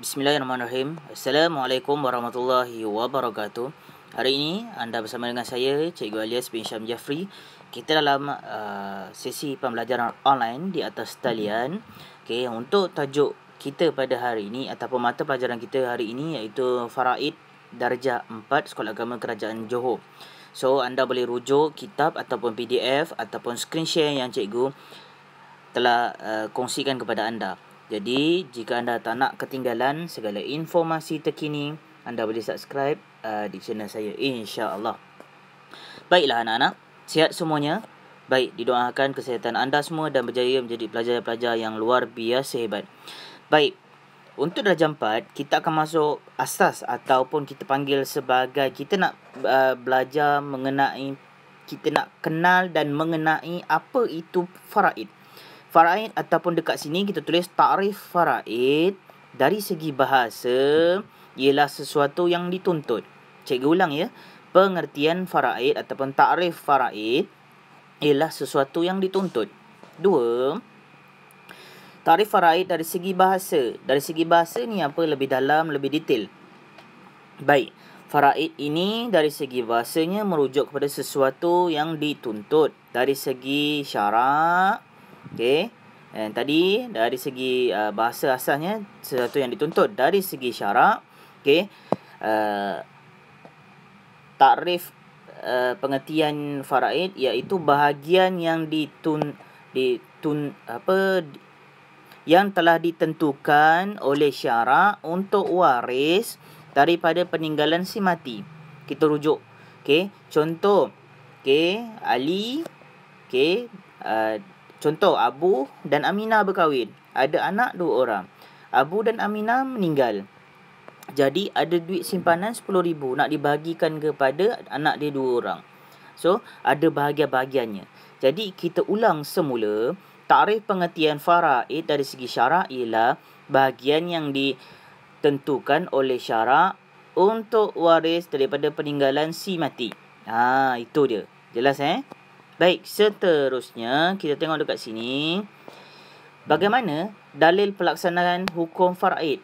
Bismillahirrahmanirrahim. Assalamualaikum warahmatullahi wabarakatuh. Hari ini anda bersama dengan saya, Cikgu Alias bin Syam Jafri. Kita dalam sesi pembelajaran online di atas talian. Okay, untuk tajuk kita pada hari ini ataupun mata pelajaran kita hari ini iaitu Faraid Darjah 4 Sekolah Agama Kerajaan Johor. So, anda boleh rujuk kitab ataupun PDF ataupun screen share yang cikgu telah kongsikan kepada anda. Jadi, jika anda tak nak ketinggalan segala informasi terkini, anda boleh subscribe di channel saya, insya-Allah. Baiklah anak-anak, sihat semuanya. Baik, didoakan kesihatan anda semua dan berjaya menjadi pelajar-pelajar yang luar biasa hebat. Baik, untuk darjah 4, kita akan masuk asas ataupun kita panggil sebagai kita nak belajar mengenai, kita nak kenal dan mengenai apa itu faraid. Faraid ataupun dekat sini kita tulis ta'rif faraid dari segi bahasa ialah sesuatu yang dituntut. Cikgu ulang ya. Pengertian faraid ataupun ta'rif faraid ialah sesuatu yang dituntut. 2. Ta'rif faraid dari segi bahasa. Dari segi bahasa ni apa? Lebih dalam, lebih detail. Baik. Faraid ini dari segi bahasanya merujuk kepada sesuatu yang dituntut. Dari segi syarak, okey. Dan tadi dari segi bahasa asalnya sesuatu yang dituntut. Dari segi syarak, okey. Takrif pengertian faraid iaitu bahagian yang yang telah ditentukan oleh syarak untuk waris daripada peninggalan si mati. Kita rujuk. Okey, contoh. Okey, Ali, okey, contoh, Abu dan Aminah berkahwin. Ada anak 2 orang. Abu dan Aminah meninggal. Jadi, ada duit simpanan 10,000 nak dibagikan kepada anak dia 2 orang. So, ada bahagian-bahagiannya. Jadi, kita ulang semula. Takrif pengertian faraid dari segi syarak ialah bahagian yang ditentukan oleh syarak untuk waris daripada peninggalan si mati. Itu dia. Jelas Baik, seterusnya kita tengok dekat sini. Bagaimana dalil pelaksanaan hukum faraid?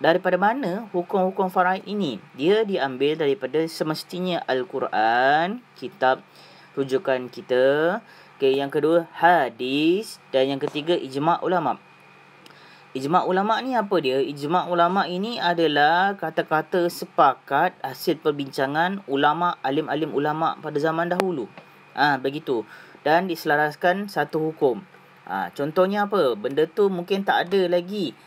Daripada mana hukum-hukum faraid ini? Dia diambil daripada semestinya Al-Quran, kitab rujukan kita. Okay, yang kedua, hadis. Dan yang ketiga, ijma' ulama'. Ijma' ulama' ni apa dia? Ijma' ulama' ini adalah kata-kata sepakat hasil perbincangan ulama', alim-alim ulama' pada zaman dahulu. Begitu. Dan diselaraskan satu hukum. Contohnya apa? Benda tu mungkin tak ada lagi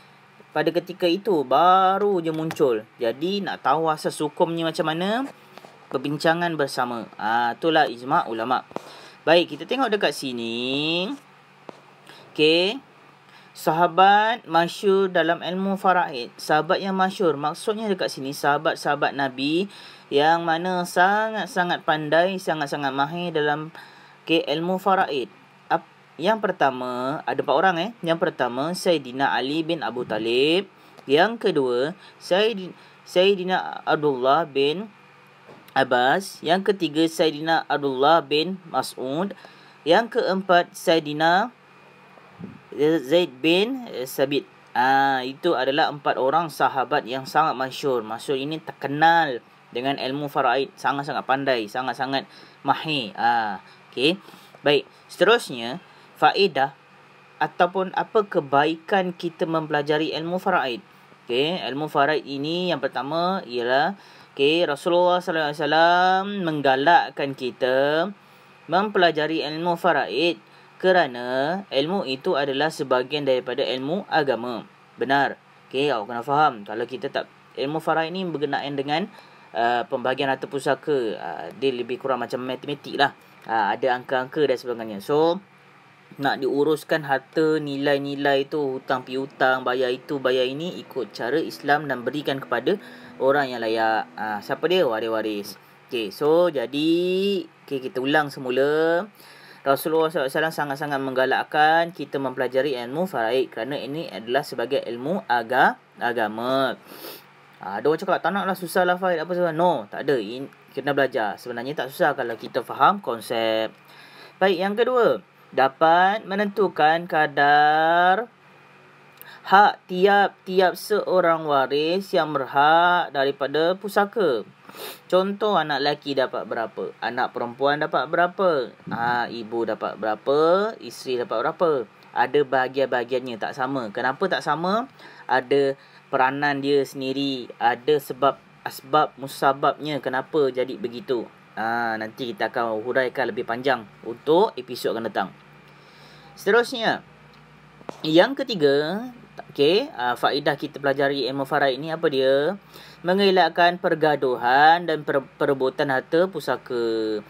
pada ketika itu, baru je muncul. Jadi nak tahu asas hukumnya macam mana, perbincangan bersama. Itulah ijma' ulama'. Baik, kita tengok dekat sini. Okey. Sahabat masyhur dalam ilmu faraid. Sahabat yang masyhur, maksudnya dekat sini sahabat-sahabat Nabi yang mana sangat-sangat pandai, sangat-sangat mahir dalam ilmu faraid. Yang pertama, ada 4 orang Yang pertama, Sayyidina Ali bin Abu Talib. Yang kedua, Sayyidina Abdullah bin Abbas. Yang ketiga, Sayyidina Abdullah bin Mas'ud. Yang keempat, Sayyidina Zaid bin Sabit. Itu adalah 4 orang sahabat yang sangat masyhur. Masyhur ini terkenal dengan ilmu faraid, sangat-sangat pandai, sangat-sangat mahir. Okey. Baik, seterusnya faedah ataupun apa kebaikan kita mempelajari ilmu faraid. Okey, ilmu faraid ini yang pertama ialah Rasulullah sallallahu alaihi wasallam menggalakkan kita mempelajari ilmu faraid kerana ilmu itu adalah sebahagian daripada ilmu agama. Benar. Okey, awak kena faham. Kalau kita tak, ilmu faraid ni berkenaan dengan pembahagian harta pusaka. Dia lebih kurang macam matematik lah. Ada angka-angka dan sebagainya. So, nak diuruskan harta, nilai-nilai tu, hutang piutang, bayar itu, bayar ini, ikut cara Islam dan berikan kepada orang yang layak. Siapa dia? Waris-waris. Okey, so jadi kita ulang semula. Rasulullah SAW sangat-sangat menggalakkan kita mempelajari ilmu faraid kerana ini adalah sebagai ilmu agama. Ada orang cakap tak nak lah, susah lah faraid apa sebab. No, tak ada. Kita belajar. Sebenarnya tak susah kalau kita faham konsep. Baik, yang kedua, dapat menentukan kadar hak tiap-tiap seorang waris yang berhak daripada pusaka. Contoh, anak lelaki dapat berapa, anak perempuan dapat berapa, ibu dapat berapa, isteri dapat berapa. Ada bahagian-bahagiannya tak sama. Kenapa tak sama? Ada peranan dia sendiri, ada asbab musababnya kenapa jadi begitu. Nanti kita akan huraikan lebih panjang untuk episod akan datang. Seterusnya, yang ketiga, faedah kita pelajari ilmu faraid ni apa dia? Mengelakkan pergaduhan dan perebutan harta pusaka.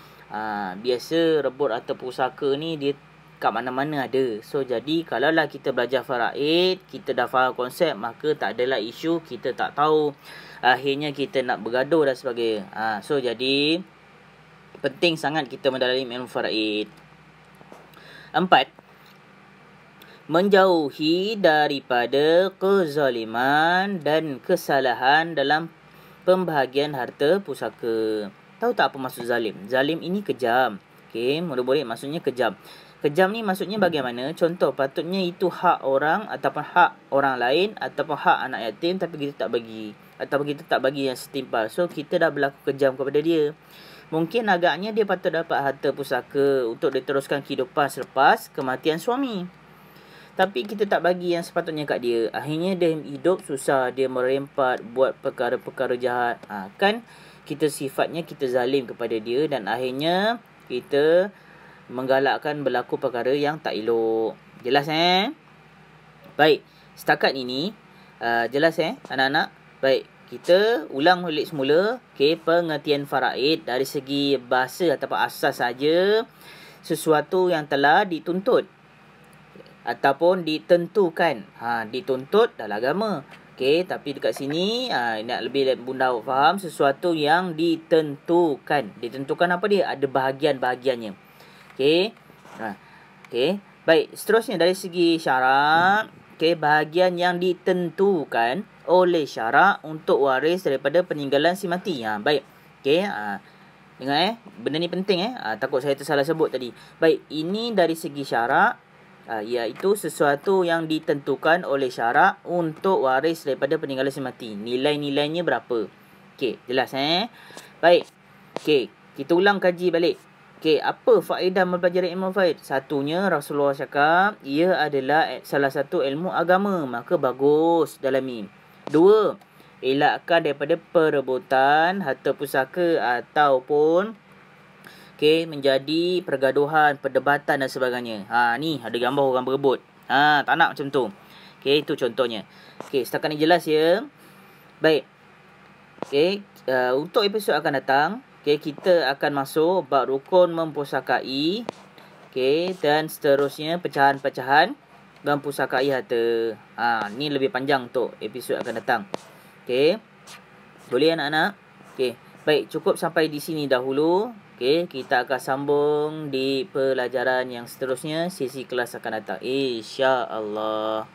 Biasa rebut harta pusaka ni dia kat mana-mana ada. So jadi kalaulah kita belajar faraid, kita dah faham konsep, maka tak adalah isu kita tak tahu. Akhirnya kita nak bergaduh dan sebagainya. So jadi penting sangat kita mendalami ilmu faraid. 4. Menjauhi daripada kezaliman dan kesalahan dalam pembahagian harta pusaka. Tahu tak apa maksud zalim? Zalim ini kejam. Murid-murid, maksudnya kejam. Kejam ni maksudnya bagaimana? Contoh, patutnya itu hak orang ataupun hak orang lain ataupun hak anak yatim, tapi kita tak bagi. Ataupun kita tak bagi yang setimpal. So, kita dah berlaku kejam kepada dia. Mungkin agaknya dia patut dapat harta pusaka untuk diteruskan kehidupan selepas kematian suami. Tapi kita tak bagi yang sepatutnya kat dia. Akhirnya dia hidup susah, dia merempat, buat perkara-perkara jahat. Kan kita sifatnya kita zalim kepada dia dan akhirnya kita menggalakkan berlaku perkara yang tak elok. Jelas Baik, setakat ini jelas anak-anak? Baik, kita ulang balik semula pengertian faraid dari segi bahasa ataupun asas saja, sesuatu yang telah dituntut ataupun ditentukan. Dituntut dalam agama. Tapi dekat sini nak lebih bunda faham sesuatu yang ditentukan. Ditentukan apa dia? Ada bahagian-bahagiannya. Baik, seterusnya dari segi syarak, bahagian yang ditentukan oleh syarak untuk waris daripada peninggalan si mati. Baik. Dengar benda ni penting takut saya tersalah sebut tadi. Baik, ini dari segi syarak, iaitu sesuatu yang ditentukan oleh syarak untuk waris daripada peninggalan si mati. Nilai-nilainya berapa? Jelas Baik. Kita ulang kaji balik. Apa faedah mempelajari ilmu faraid? Satunya, Rasulullah cakap ia adalah salah satu ilmu agama, maka bagus dalami. 2. Elakkan daripada perebutan harta pusaka ataupun menjadi pergaduhan, perdebatan dan sebagainya. Ni ada gambar orang berebut. Tak nak macam tu. Itu contohnya. Setakat ni jelas ya. Baik. Untuk episod akan datang, kita akan masuk bab rukun mempusakai. Dan seterusnya pecahan-pecahan mempusakai harta. Ni lebih panjang untuk episod akan datang. Boleh anak-anak? Baik, cukup sampai di sini dahulu. Kita akan sambung di pelajaran yang seterusnya, sesi kelas akan datang, insya-Allah.